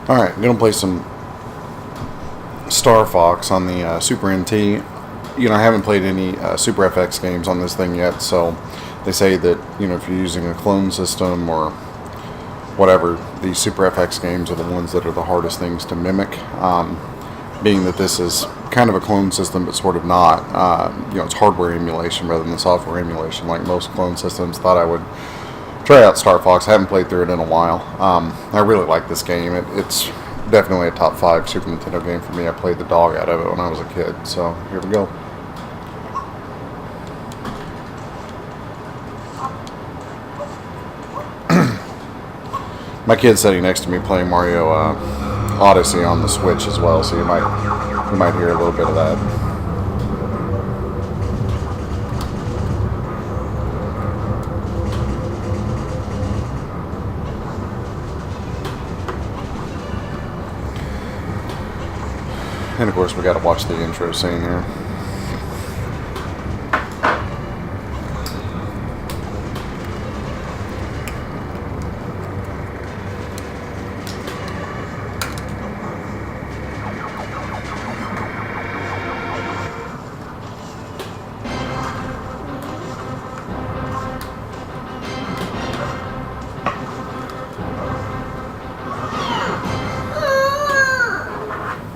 Alright, I'm going to play some Star Fox on the Super NT. You know, I haven't played any Super FX games on this thing yet, so they say that, you know, if you're using a clone system or whatever, these Super FX games are the ones that are the hardest things to mimic. Being that this is kind of a clone system, but sort of not. You know, it's hardware emulation rather than software emulation, like most clone systems. Thought I would try out Star Fox. I haven't played through it in a while. I really like this game. It's definitely a top 5 Super Nintendo game for me. I played the dog out of it when I was a kid. So here we go. My kid's sitting next to me playing Mario Odyssey on the Switch as well, so you might hear a little bit of that. And of course, we got to watch the intro scene here.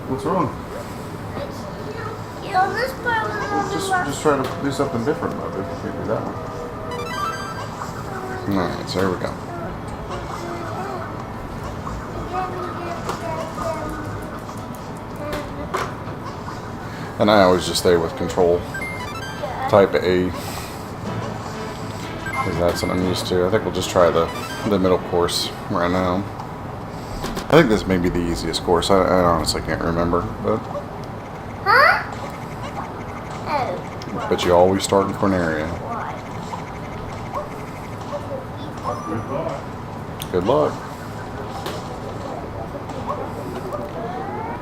What's wrong? This part was on the left. Just try to do something different, though, if you can't do that one. Alright, so here we go. And I always just stay with Control Type A, because that's what I'm used to. I think we'll just try the middle course right now. I think this may be the easiest course. I honestly can't remember, but... Huh? Oh. But you always start in Corneria. Good luck.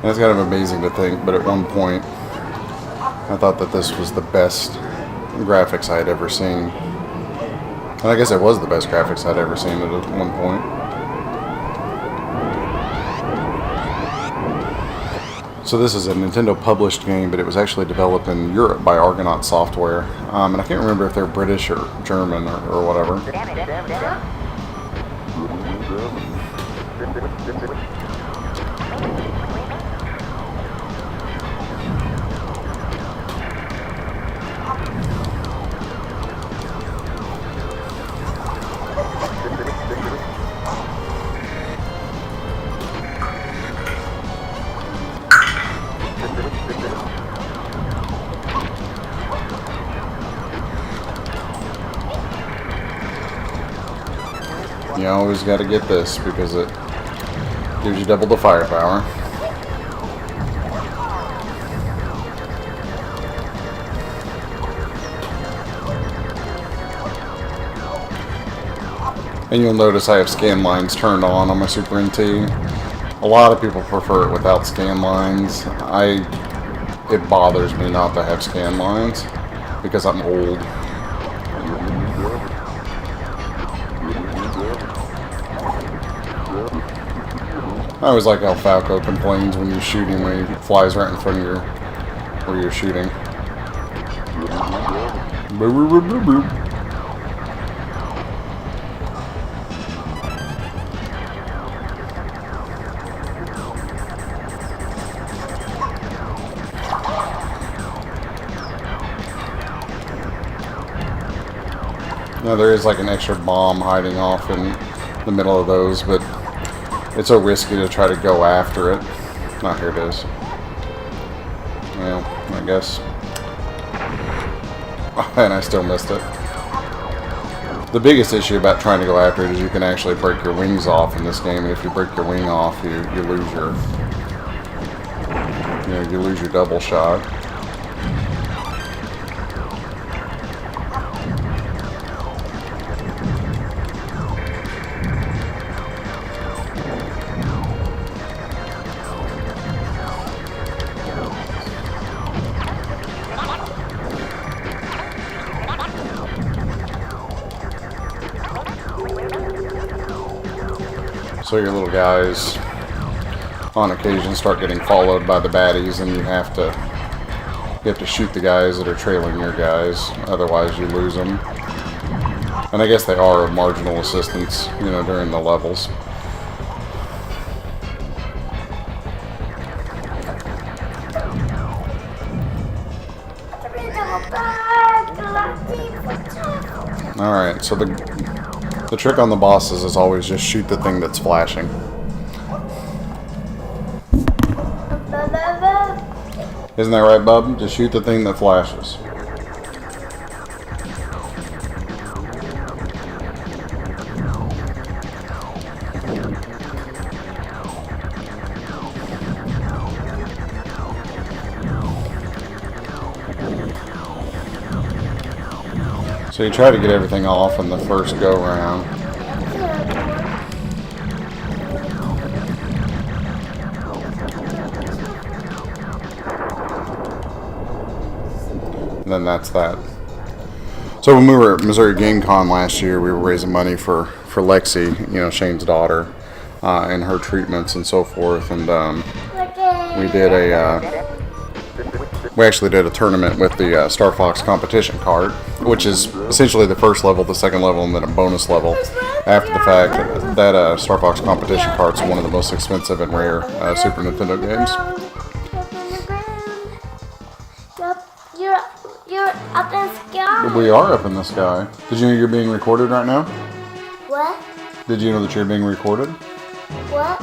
And it's kind of amazing to think, but at one point, I thought that this was the best graphics I'd ever seen. And I guess it was the best graphics I'd ever seen at one point. So this is a Nintendo published game, but it was actually developed in Europe by Argonaut Software. And I can't remember if they're British or German or whatever. You always got to get this because it gives you double the firepower. And you'll notice I have scan lines turned on my Super NT. A lot of people prefer it without scan lines. It bothers me not to have scan lines because I'm old. I always like how Falco complains when you shoot him when he flies right in front of where you're shooting. Boop, boop, boop, boop, boop. Now there is like an extra bomb hiding off in the middle of those, but it's so risky to try to go after it. Oh, here it is. Well, I guess. And I still missed it. The biggest issue about trying to go after it is you can actually break your wings off in this game, and if you break your wing off, you lose your double shot. So your little guys on occasion start getting followed by the baddies, and you have to shoot the guys that are trailing your guys, otherwise you lose them. And I guess they are of marginal assistance, you know, during the levels. Alright, so the trick on the bosses is always just shoot the thing that's flashing. Isn't that right, bub? Just shoot the thing that flashes. So you try to get everything off in the first go-round. And then that's that. So when we were at Missouri Game Con last year, we were raising money for Lexi, you know, Shane's daughter, and her treatments and so forth. And we actually did a tournament with the Star Fox competition card, which is essentially the first level, the second level, and then a bonus level after the fact. That Star Fox competition card is one of the most expensive and rare Super Nintendo games. You're up in the sky. We are up in the sky. Did you know you're being recorded right now? What? Did you know that you're being recorded? What?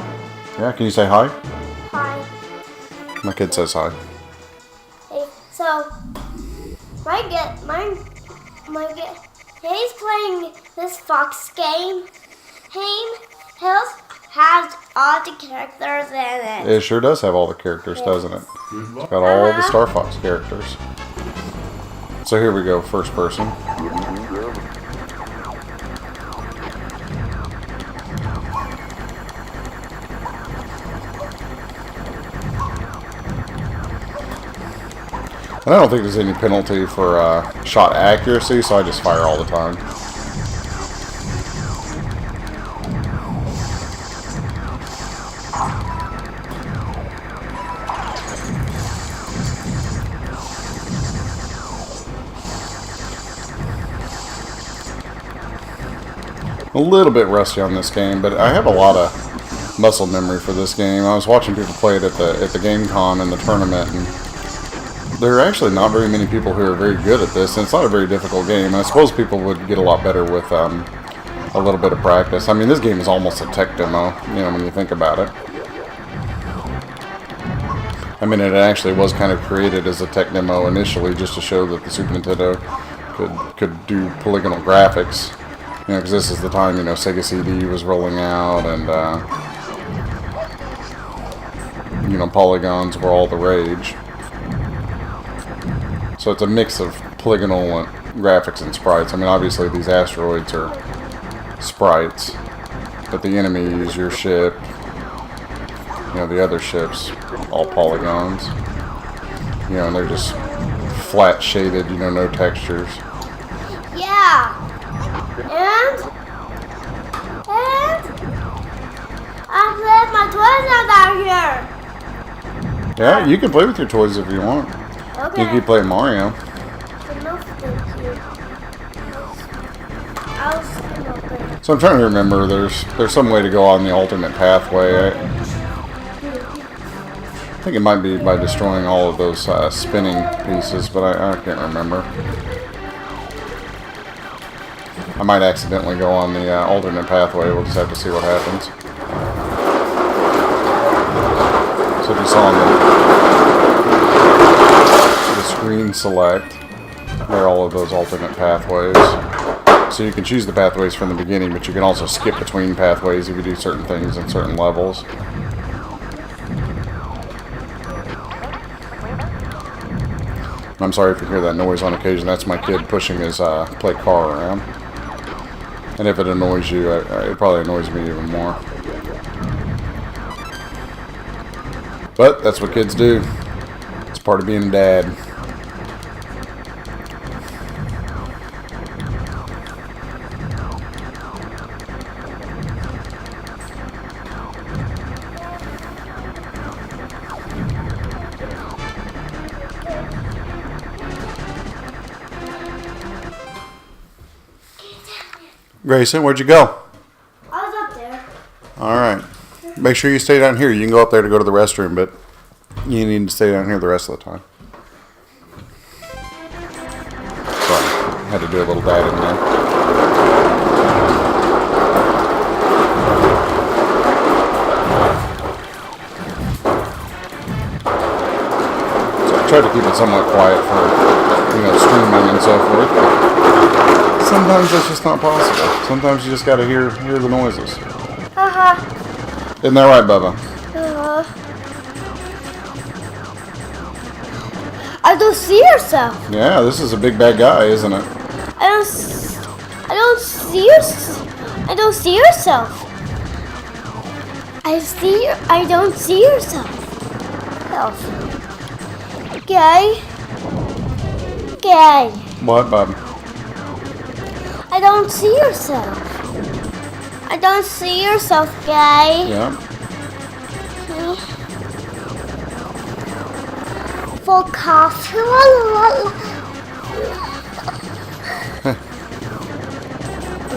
Yeah, can you say hi? Hi. My kid says hi. Hey, so he's playing this Fox game. Hills has all the characters in it. It sure does have all the characters, doesn't it? It's got all the Star Fox characters. So here we go, first person. And I don't think there's any penalty for shot accuracy, so I just fire all the time. A little bit rusty on this game, but I have a lot of muscle memory for this game. I was watching people play it at the Game Con in the tournament, and there are actually not very many people who are very good at this, and it's not a very difficult game. I suppose people would get a lot better with a little bit of practice. I mean, this game is almost a tech demo, you know, when you think about it. I mean, it actually was kind of created as a tech demo initially, just to show that the Super Nintendo could do polygonal graphics. You know, because this is the time, you know, Sega CD was rolling out, and you know, polygons were all the rage. So it's a mix of polygonal graphics and sprites. I mean, obviously these asteroids are sprites, but the enemies, your ship, you know, the other ships, all polygons. You know, and they're just flat shaded, you know, no textures. Yeah. And I left my toys out here. Yeah, you can play with your toys if you want. Okay. You can play Mario. No, thank you. I'll spin over. So I'm trying to remember, there's some way to go on the alternate pathway. I think it might be by destroying all of those spinning pieces, but I can't remember. I might accidentally go on the alternate pathway. We'll just have to see what happens. So if you saw on the screen select, there are all of those alternate pathways. So you can choose the pathways from the beginning, but you can also skip between pathways if you do certain things in certain levels. I'm sorry if you hear that noise on occasion. That's my kid pushing his play car around. And if it annoys you, it probably annoys me even more. But that's what kids do. It's part of being a dad. Grayson, where'd you go? I was up there. All right. Make sure you stay down here. You can go up there to go to the restroom, but you need to stay down here the rest of the time. Sorry, had to do a little dad in there. So I tried to keep it somewhat quiet for, streaming and so forth. But sometimes that's just not possible. Sometimes you just got to hear the noises. Isn't that right, Bubba? I don't see yourself. Yeah, this is a big bad guy, isn't it? I don't see yourself. I don't see yourself. I don't see yourself. Gay. What, Bub? I don't see yourself. I don't see yourself, Gay. Yeah. For coffee.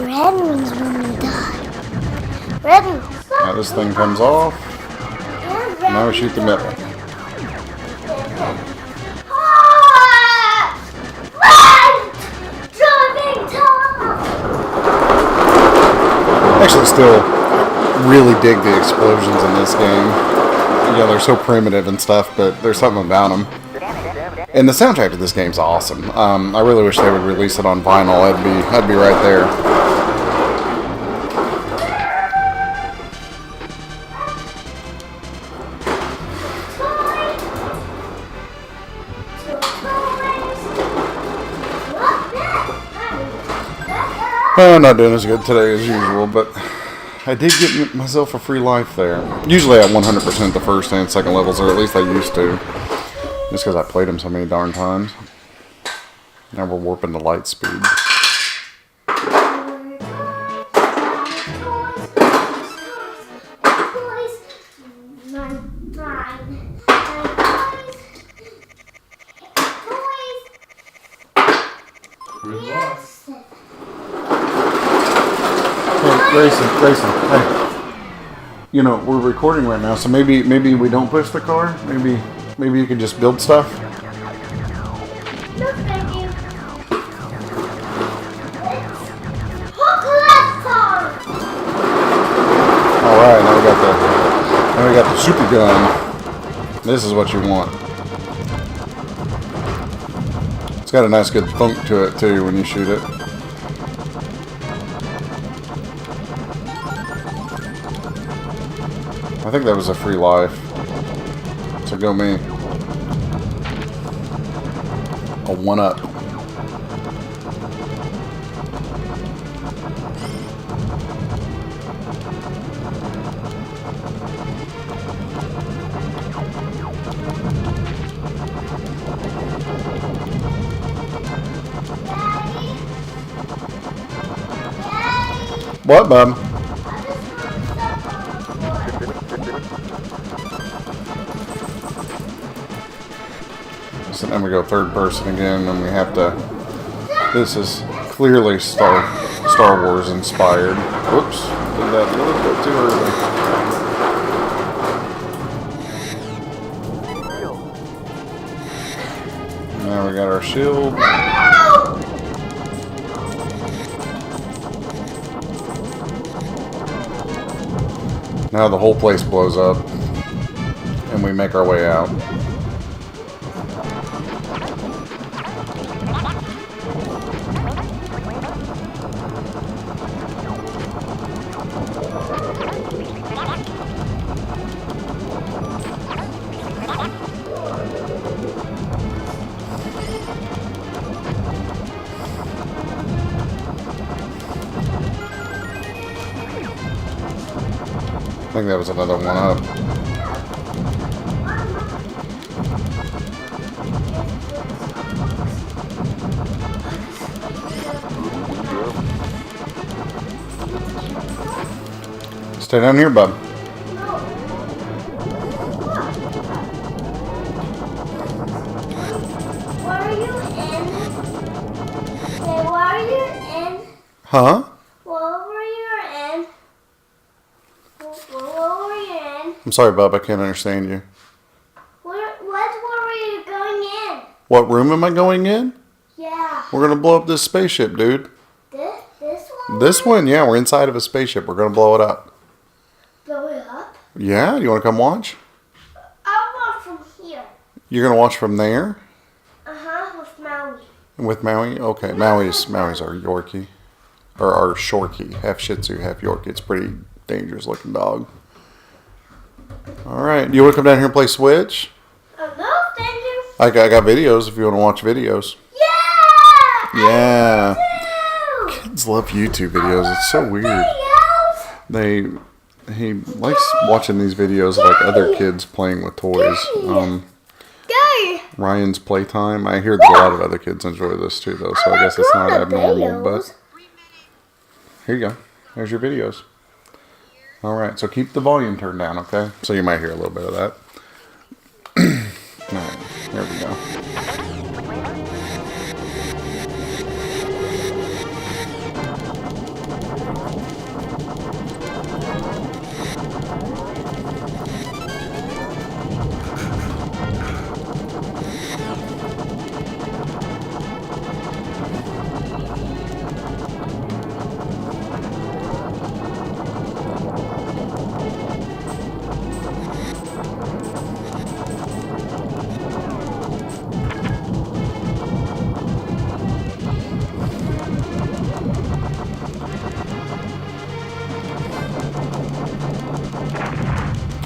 Red means when you die. Red means. Now this thing comes off. Now we shoot the middle. Actually, still really dig the explosions in this game. They're so primitive and stuff, but there's something about them. And the soundtrack to this game's awesome. I really wish they would release it on vinyl. I'd be right there. Well, I'm not doing as good today as usual, but I did get myself a free life there. Usually at 100% the first and second levels, or at least I used to. Just because I played them so many darn times. Now we're warping to light speed. Grayson, hey. We're recording right now, so maybe we don't push the car. Maybe you can just build stuff. No, thank you. All right, now we got the super gun. This is what you want. It's got a nice good thunk to it too when you shoot it. I think that was a free life. So go me. A 1-up. What, bub? So then we go third person again, and we have to. This is clearly Star Wars inspired. Whoops, did that a little bit too early. Now we got our shield. Now the whole place blows up, and we make our way out. I think that was another 1-up. Stay down here, bub. What are you in? Okay, what are you in? Huh? What I'm sorry, bub. I can't understand you. What were you going in? What room am I going in? Yeah. We're gonna blow up this spaceship, dude. This one? This one, yeah. We're inside of a spaceship. We're gonna blow it up. Blow it up? Yeah. You want to come watch? I want from here. You're gonna watch from there With Maui. with Maui. Okay, Maui's our Yorkie, or our Shorkie, half Shih Tzu, half Yorkie. It's a pretty dangerous looking dog. All right. You want to come down here and play Switch? No, thank you. I got videos if you want to watch videos. Yeah! Yeah. I do. Kids love YouTube videos. It's so weird. Videos. He likes watching these videos of like other kids playing with toys. Go. Ryan's Playtime. I hear that a lot of other kids enjoy this too, though. So I guess it's not abnormal. But here you go. There's your videos. All right. So keep the volume turned down, okay? So you might hear a little bit of that. All right. There we go.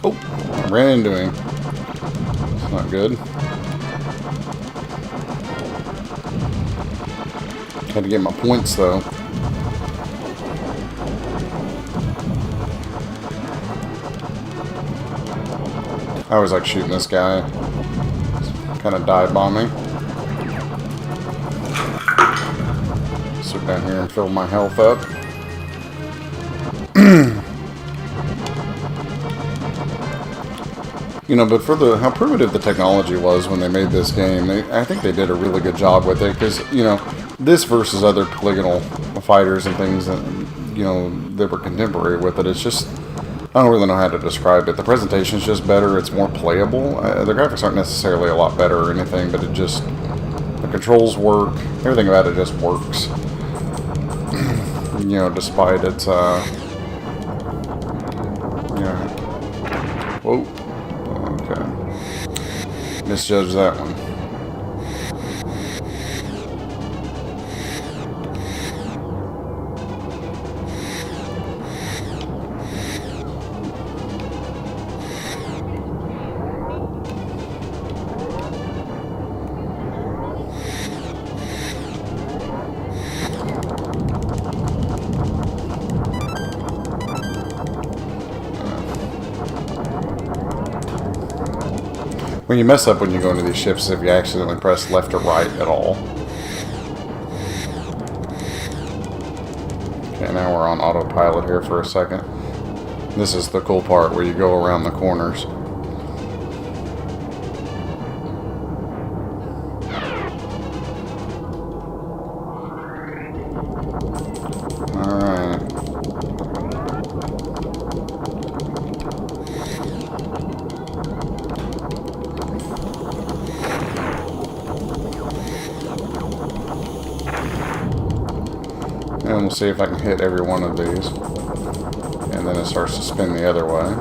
Oh, I ran into him. It's not good. Had to get my points though. I always like shooting this guy. Kind of dive bombing. Sit down here and fill my health up. You know, but for how primitive the technology was when they made this game, I think they did a really good job with it. Because, you know, this versus other polygonal fighters and things that, you know, that were contemporary with it, it's just, I don't really know how to describe it. The presentation's just better. It's more playable. The graphics aren't necessarily a lot better or anything, but it just, the controls work. Everything about it just works. You know, despite its, whoa. Okay. Misjudged that one. When you mess up when you go into these shifts, if you accidentally press left or right at all. Okay, now we're on autopilot here for a second. This is the cool part where you go around the corners. Alright. And we'll see if I can hit every one of these. And then it starts to spin the other way.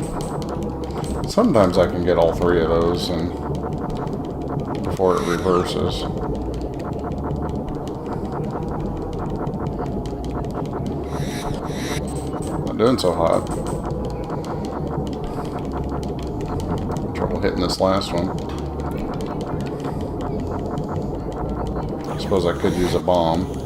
Sometimes I can get all three of those and before it reverses. Not doing so hot. Trouble hitting this last one. I suppose I could use a bomb.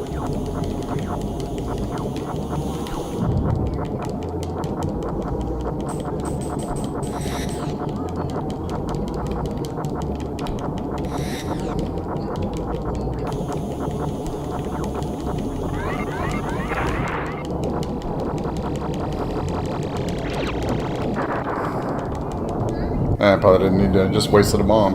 I probably didn't need to, just wasted a bomb.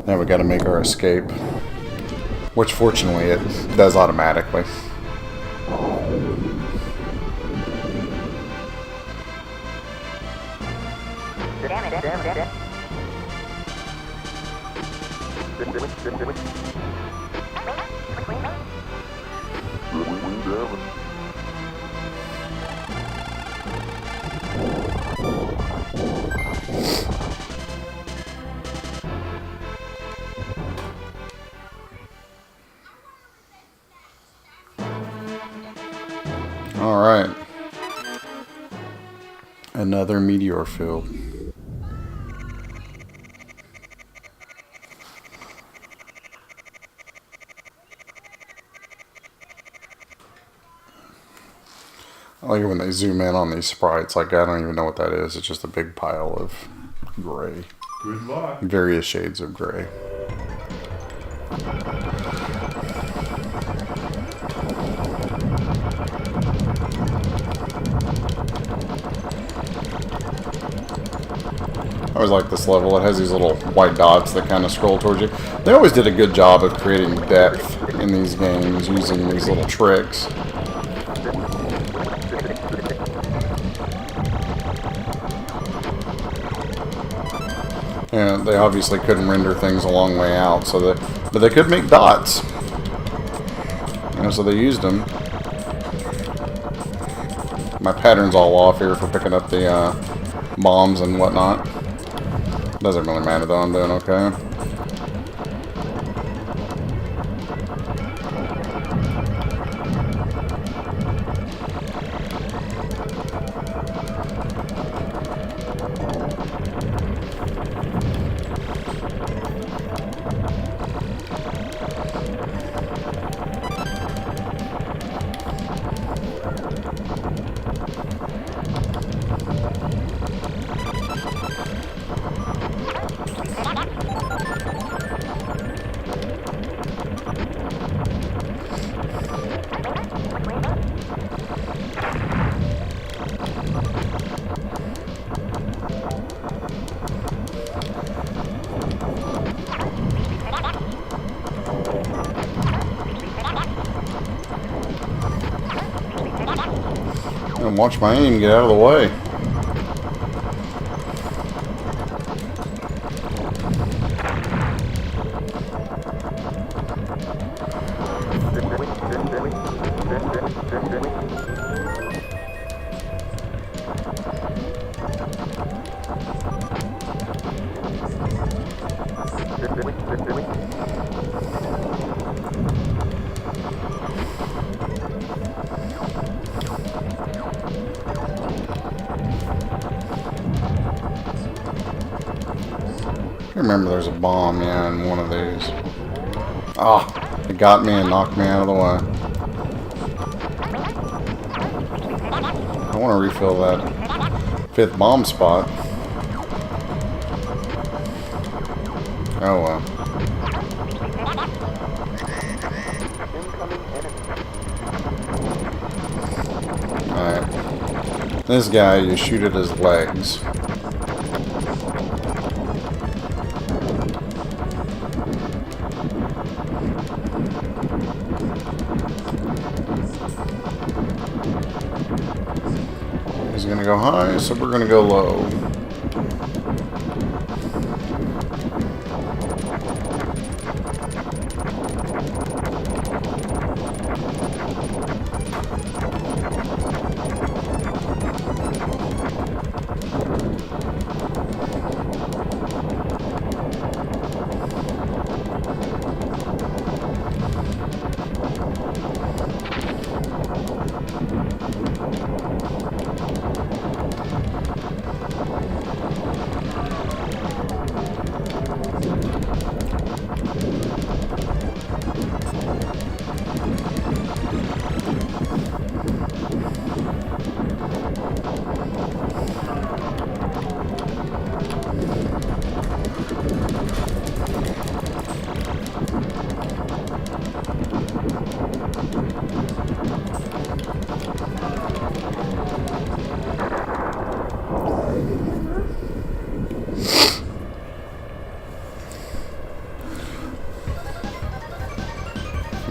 Now we gotta make our escape. Which fortunately it does automatically. Alright. Another meteor field. I like it when they zoom in on these sprites. Like, I don't even know what that is. It's just a big pile of gray. Good luck. Various shades of gray. I always like this level. It has these little white dots that kind of scroll towards you. They always did a good job of creating depth in these games using these little tricks. And they obviously couldn't render things a long way out, but they could make dots. You know, so they used them. My pattern's all off here for picking up the bombs and whatnot. Doesn't really matter though, I'm doing okay. And watch my aim get out of the way. I remember there's a bomb, yeah, in one of these. Ah, it got me and knocked me out of the way. I want to refill that 5th bomb spot. Oh well. Alright. This guy, you shoot at his legs. He's gonna go high, so we're gonna go low.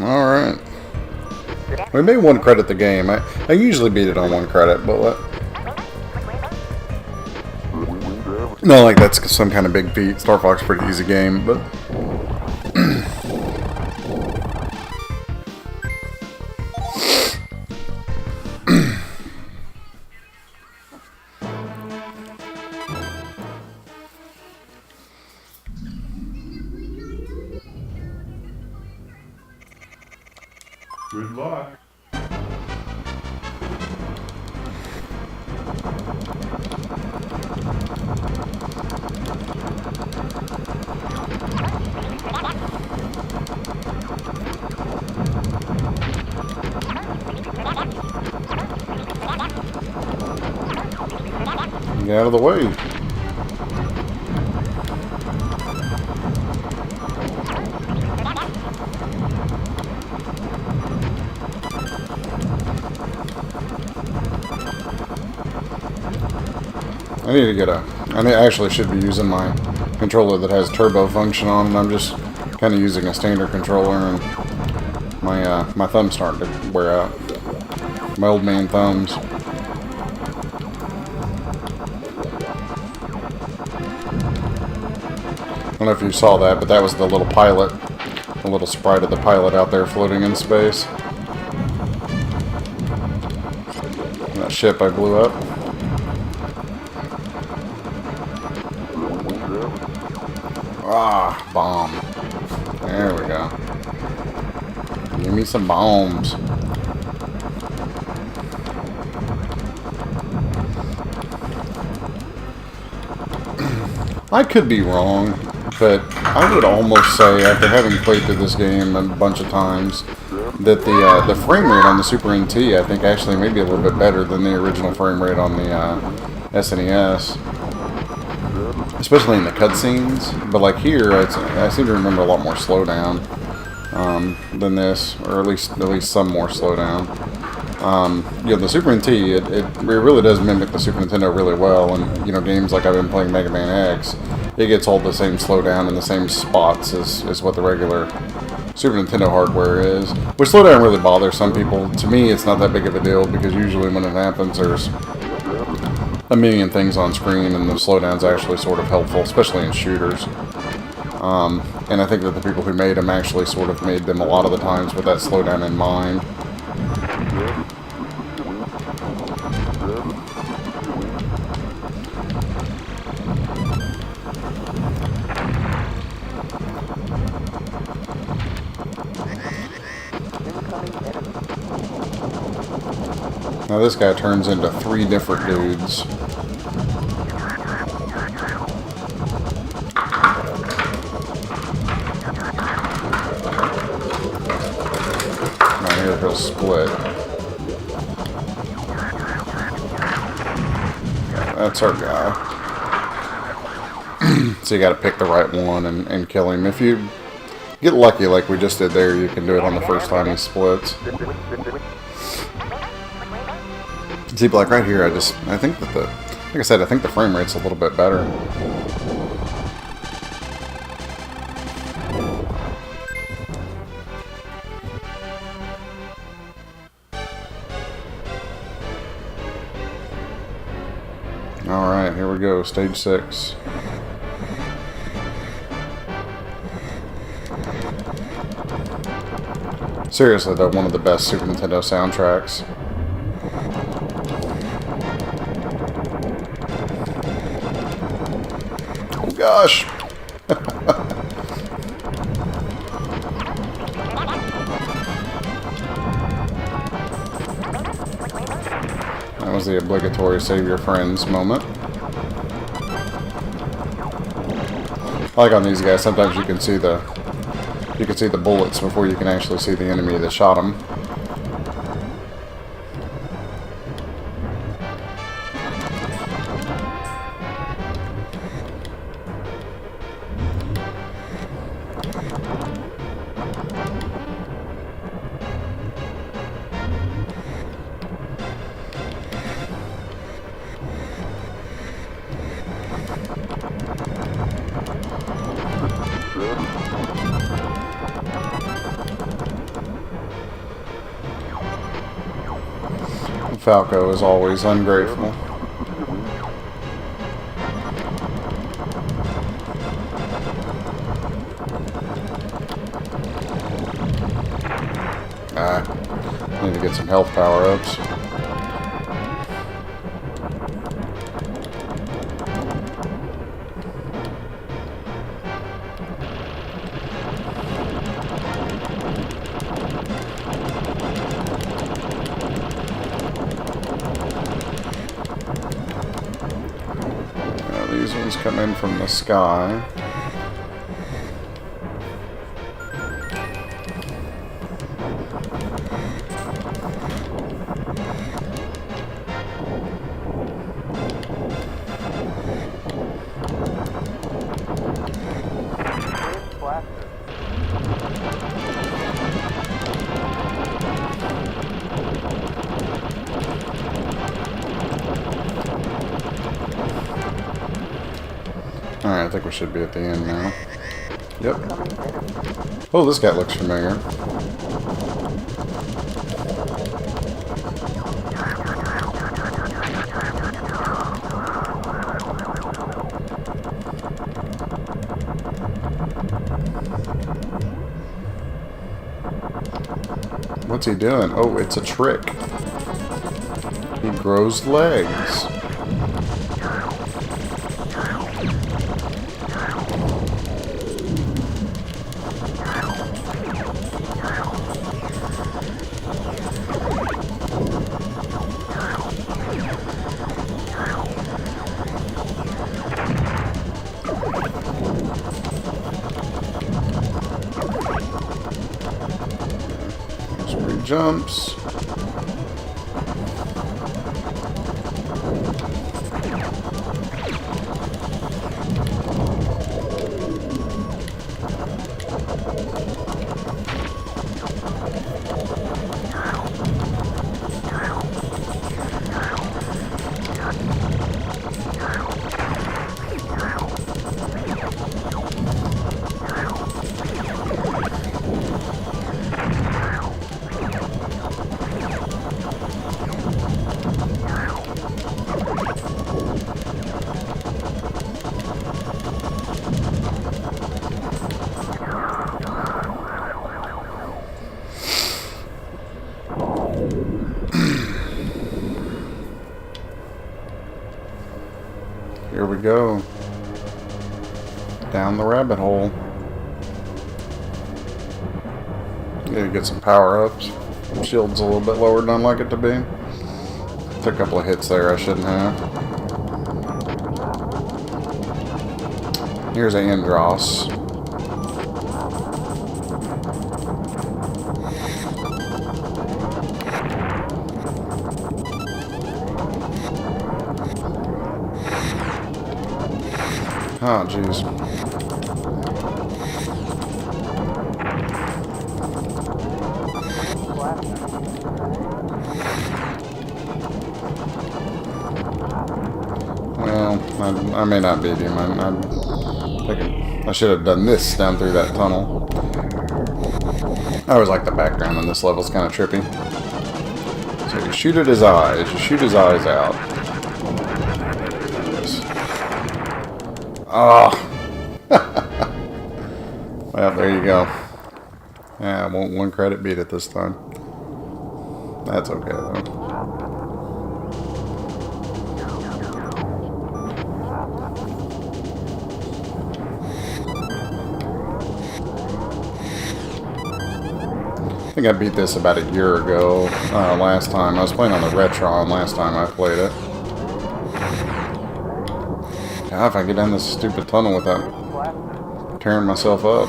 Alright. We may 1 credit the game. I usually beat it on 1 credit, but what? No, like that's some kind of big feat. Star Fox pretty easy game, but Good luck. get out of the way. I need to get I actually should be using my controller that has turbo function on, and I'm just kind of using a standard controller, and my thumb's starting to wear out. My old man thumbs. I don't know if you saw that, but that was the little pilot, the little sprite of the pilot out there floating in space. That ship I blew up. Ah, bomb. There we go. Give me some bombs. I could be wrong, but I would almost say, after having played through this game a bunch of times, that the frame rate on the Super NT, I think, actually may be a little bit better than the original frame rate on the SNES. Especially in the cutscenes, but like here, I seem to remember a lot more slowdown than this, or at least some more slowdown. Yeah, the Super NT, it really does mimic the Super Nintendo really well, and you know, games like I've been playing Mega Man X, it gets all the same slowdown in the same spots as what the regular Super Nintendo hardware is. Which slowdown really bothers some people. To me, it's not that big of a deal, because usually when it happens, there's a million things on screen, and the slowdown's actually sort of helpful, especially in shooters. And I think that the people who made them actually sort of made them a lot of the times with that slowdown in mind. Now this guy turns into 3 different dudes. Now here he'll split. That's our guy. So you gotta pick the right one and kill him. If you get lucky like we just did there, you can do it on the first time he splits. See, but like right here, I think that like I said, I think the frame rate's a little bit better. Alright, here we go, stage 6. Seriously though, one of the best Super Nintendo soundtracks. Oh gosh! That was the obligatory save your friends moment. I like on these guys, sometimes you can see the bullets before you can actually see the enemy that shot them. Falco is always ungrateful. health power-ups. These ones come in from the sky. Alright, I think we should be at the end now. Yep. Oh, this guy looks familiar. What's he doing? Oh, it's a trick. He grows legs. Jumps. Here we go. Down the rabbit hole. Need to get some power-ups. Shield's a little bit lower than I'd like it to be. Took a couple of hits there I shouldn't have. Here's Andros. Oh, jeez. Well, I may not beat him. I should have done this down through that tunnel. I always like the background on this level. It's kind of trippy. So you shoot at his eyes. You shoot his eyes out. Oh. Well, there you go. Yeah, I won't one credit beat it this time. That's okay, though. I think I beat this about a year ago, last time. I was playing on the Retron last time I played it. God, if I get down this stupid tunnel without tearing myself up.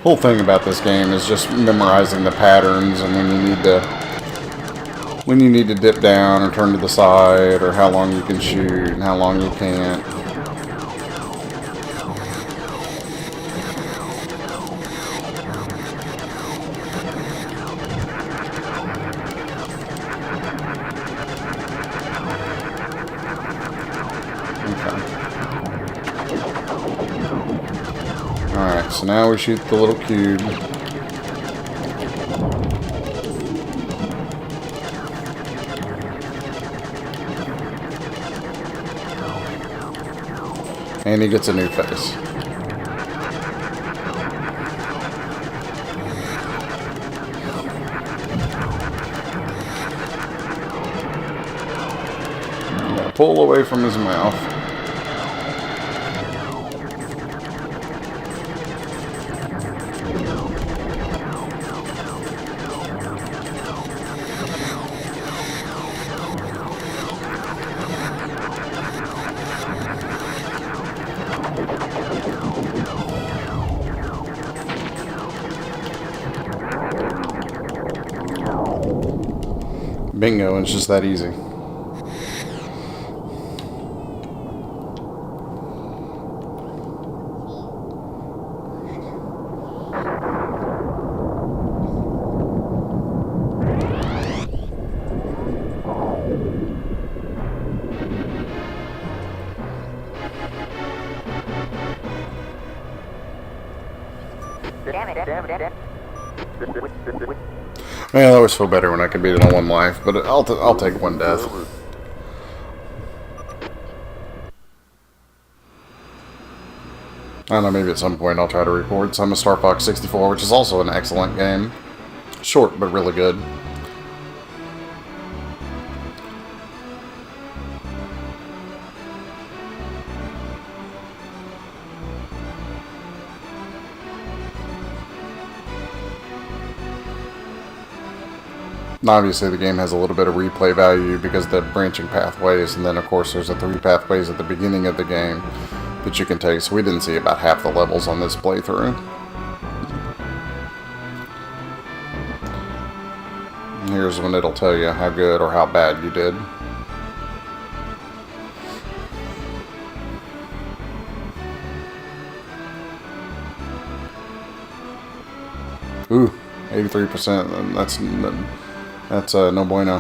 Whole thing about this game is just memorizing the patterns and when you need to dip down or turn to the side, or how long you can shoot and how long you can't. Okay. back. So now we shoot the little cube. And he gets a new face. Pull away from his mouth. Bingo, it's just that easy. Man, I always feel better when I can beat it on one life, but I'll take one death. I don't know, maybe at some point I'll try to record some of Star Fox 64, which is also an excellent game. Short, but really good. Obviously, the game has a little bit of replay value because of the branching pathways, and then of course there's the 3 pathways at the beginning of the game that you can take, so we didn't see about half the levels on this playthrough. And here's when it'll tell you how good or how bad you did. Ooh, 83%, that's no bueno.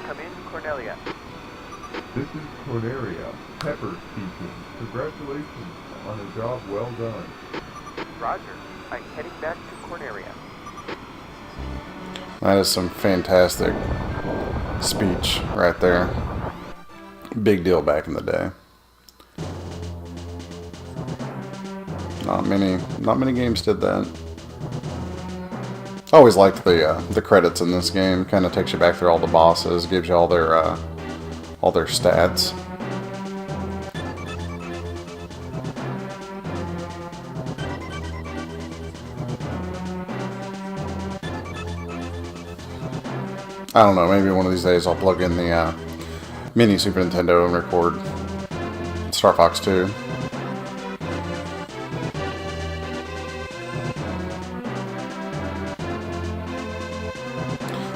Come in, Cornelia. This is Cornelia. Pepper speaking. Congratulations on a job well done. Roger. I'm heading back to Cornelia. That is some fantastic speech right there. Big deal back in the day. Not many games did that. I always liked the credits in this game. Kind of takes you back through all the bosses, gives you all their stats. I don't know, maybe one of these days I'll plug in the mini Super Nintendo and record Star Fox 2.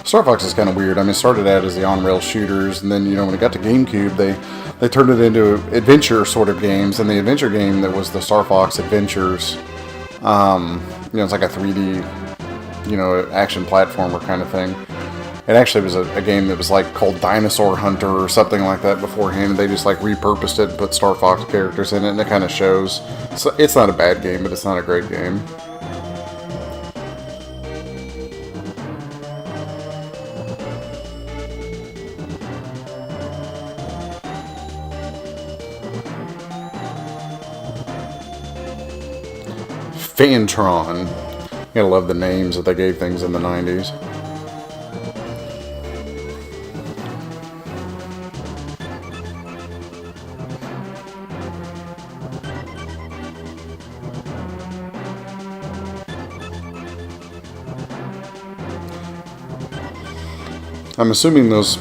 Star Fox is kind of weird. I mean, it started out as the on-rail shooters, and then, you know, when it got to GameCube, they turned it into adventure sort of games, and the adventure game that was the Star Fox Adventures, you know, it's like a 3D, you know, action platformer kind of thing. It actually was a game that was like called Dinosaur Hunter or something like that beforehand. They just like repurposed it and put Star Fox characters in it, and it kind of shows. So it's not a bad game, but it's not a great game. Fantron. You gotta love the names that they gave things in the 90s. I'm assuming those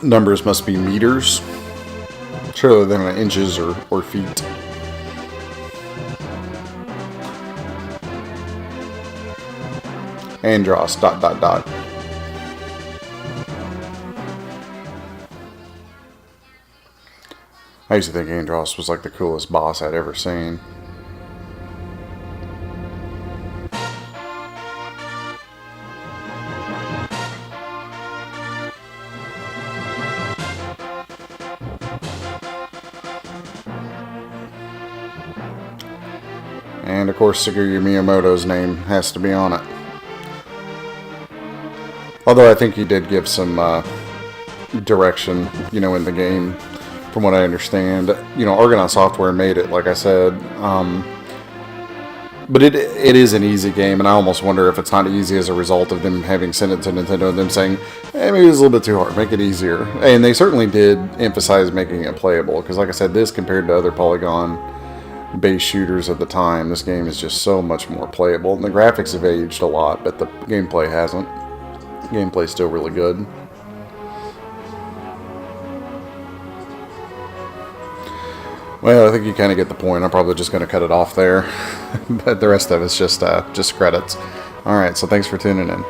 numbers must be meters. Surely they're not inches or feet. Andros ... I used to think Andros was like the coolest boss I'd ever seen. And of course, Shigeru Miyamoto's name has to be on it. Although I think he did give some direction, you know, in the game, from what I understand. You know, Argonaut Software made it, like I said. But it is an easy game, and I almost wonder if it's not easy as a result of them having sent it to Nintendo and them saying, hey, maybe it's a little bit too hard, make it easier. And they certainly did emphasize making it playable, because like I said, this compared to other Polygon-based shooters of the time, this game is just so much more playable. And the graphics have aged a lot, but the gameplay hasn't. The gameplay's still really good. Well, I think you kind of get the point. I'm probably just going to cut it off there. But the rest of it's just credits. Alright, so thanks for tuning in.